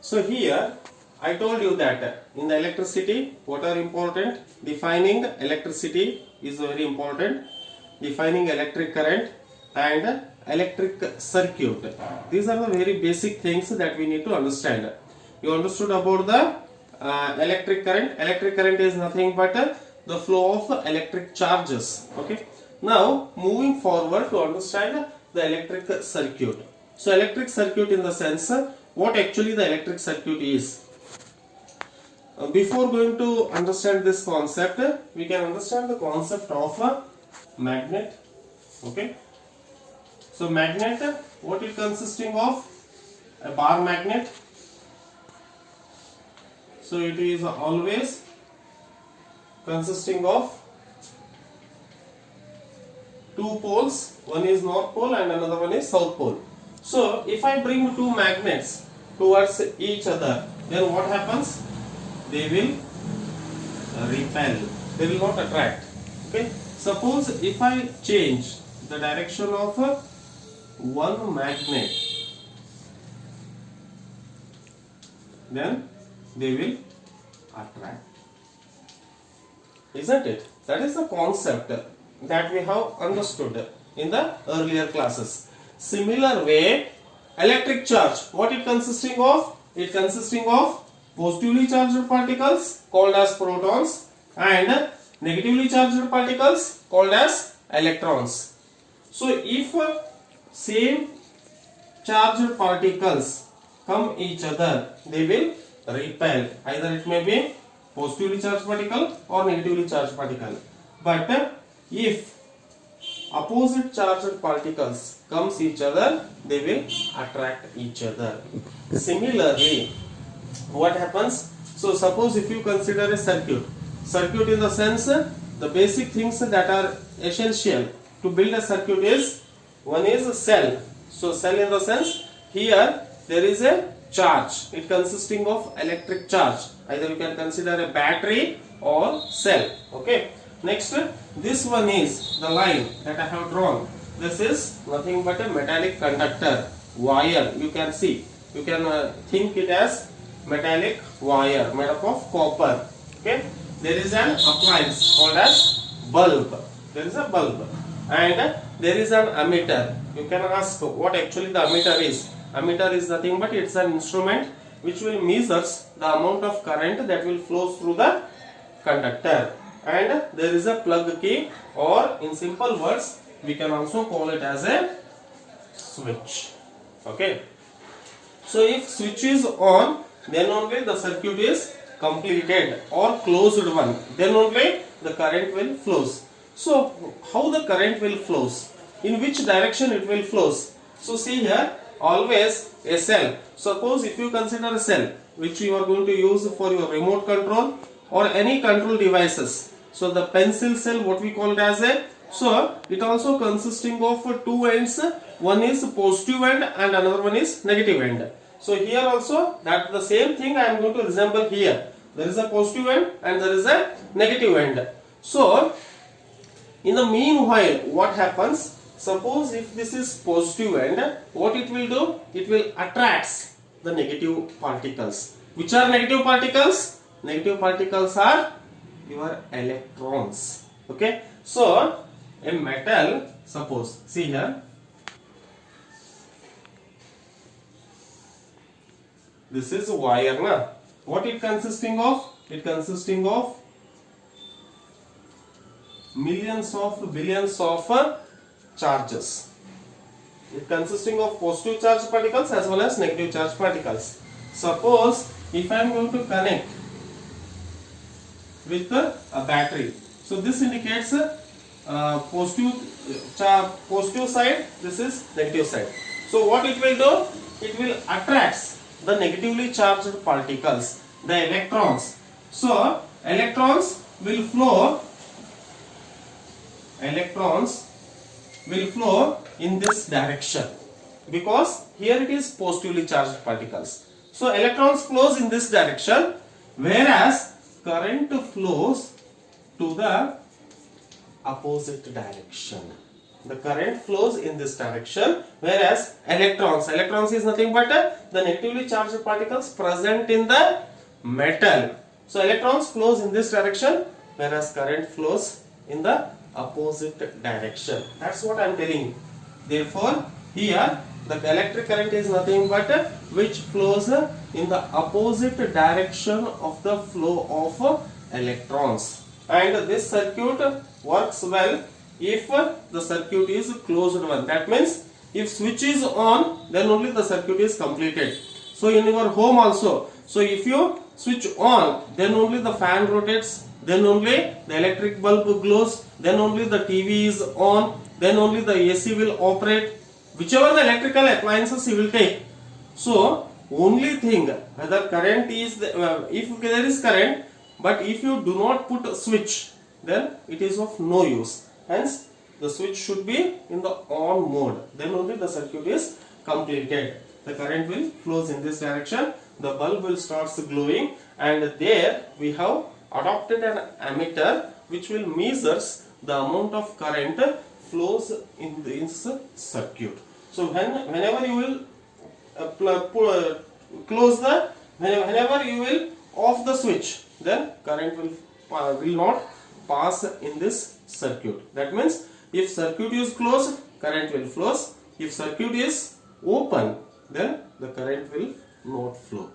So here I told you that in the electricity, what are important? Defining electricity is very important. Defining electric current and electric circuit. These are the very basic things that we need to understand. You understood about the electric current. Electric current is nothing but the flow of electric charges. Okay. Now moving forward to understand the electric circuit. So electric circuit in the sense what actually the electric circuit is. Before going to understand this concept, we can understand the concept of a magnet. Okay. So magnet, what it consisting of? A bar magnet. So it is always consisting of two poles. One is north pole and another one is south pole. So if I bring two magnets towards each other, then what happens? They will repel. They will not attract. Okay. Suppose if I change the direction of one magnet, then they will attract. Isn't it? That is the concept that we have understood in the earlier classes. Similar way, electric charge, what it consisting of? It consisting of positively charged particles called as protons and negatively charged particles called as electrons. So if same charged particles come each other, they will repel. Either it may be positively charged particle or negatively charged particle. But if opposite charged particles comes each other, they will attract each other. Similarly, what happens? So suppose if you consider a circuit in the sense, the basic things that are essential to build a circuit is, one is a cell. So cell in the sense, here there is a charge, it consisting of electric charge. Either you can consider a battery or cell. Okay. Next, this one is the line that I have drawn. This is nothing but a metallic conductor, wire. You can see, you can think it as metallic wire made up of copper. Okay. There is an appliance called as bulb. There is a bulb and there is an ammeter. You can ask what actually the ammeter is. Ammeter is nothing but it's an instrument which will measures the amount of current that will flow through the conductor. And there is a plug key, or in simple words we can also call it as a switch. Okay. So if switch is on, then only the circuit is completed or closed one. Then only the current will flows. So how the current will flows? In which direction it will flows? So see here, always a cell. Suppose if you consider a cell which you are going to use for your remote control or any control devices. So the pencil cell, what we call it as a, so it also consisting of two ends. One is positive end and another one is negative end. So here also that the same thing I am going to resemble here. There is a positive end and there is a negative end. So in the meanwhile, what happens? Suppose if this is positive end, what it will do? It will attracts the negative particles. Which are negative particles? Negative particles are your electrons. Okay. So a metal, suppose, see here, this is a wire, na? What it consisting of? It consisting of millions of billions of charges. It consisting of positive charged particles as well as negative charged particles. Suppose if I am going to connect with a battery, so this indicates positive side, this is negative side. So what it will do? It will attracts the negatively charged particles, the electrons. So electrons will flow in this direction because here it is positively charged particles. So electrons flows in this direction, whereas current flows to the opposite direction. the current flows in this direction, whereas electrons is nothing but the negatively charged particles present in the metal. So electrons flows in this direction, whereas current flows in the opposite direction. That's what I am telling you. Therefore, here the electric current is nothing but which flows in the opposite direction of the flow of electrons. And this circuit works well if the circuit is closed one. That means if switch is on, then only the circuit is completed. So in your home also, so if you switch on, then only the fan rotates, then only the electric bulb glows, then only the TV is on, then only the AC will operate, whichever the electrical appliances you will take. So only thing, whether current is if there is current, but if you do not put a switch, then it is of no use. Hence the switch should be in the on mode, then only the circuit is completed. The current will flows in this direction, the bulb will start glowing, and there we have adopted an ammeter which will measures the amount of current flows in this circuit. So whenever you will close the, whenever you will off the switch, then current will not pass in this circuit. That means if circuit is closed, current will flows. If circuit is open, then the current will not flow.